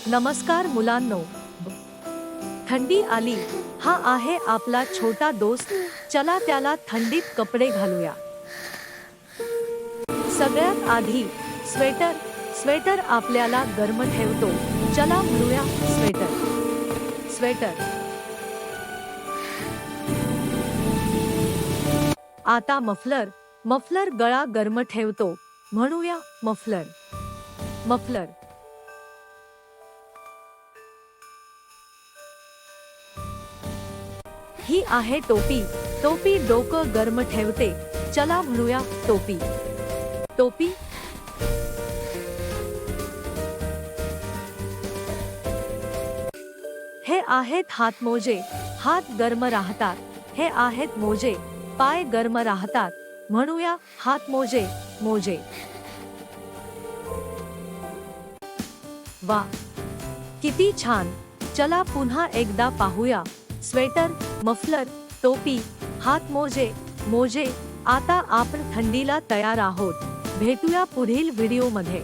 नमस्कार मुलांनो, थंडी आली, हा आहे आपला छोटा दोस्त. चला त्याला थंडीत कपडे घालूया. सगळ्यात आधी स्वेटर. स्वेटर आपल्याला गरम ठेवतो. चला म्हणूया स्वेटर. स्वेटर. आता मफलर. मफलर गळा गरम ठेवतो. म्हणूया मफलर. मफलर. ही आहे टोपी. टोपी डोकं गरम ठेवते. चला म्हणूया टोपी. टोपी. हे आहेत हातमोजे. हात गरम राहतात. हे आहेत मोजे. पाय गरम राहतात. म्हणूया हातमोजे. मोजे. वा, किती छान. चला पुन्हा एकदा पाहूया. स्वेटर, मफलर, टोपी, हातमोजे, मोजे. आता आपण थंडीला तयार आहोत. भेटूया पुढील व्हिडिओमध्ये.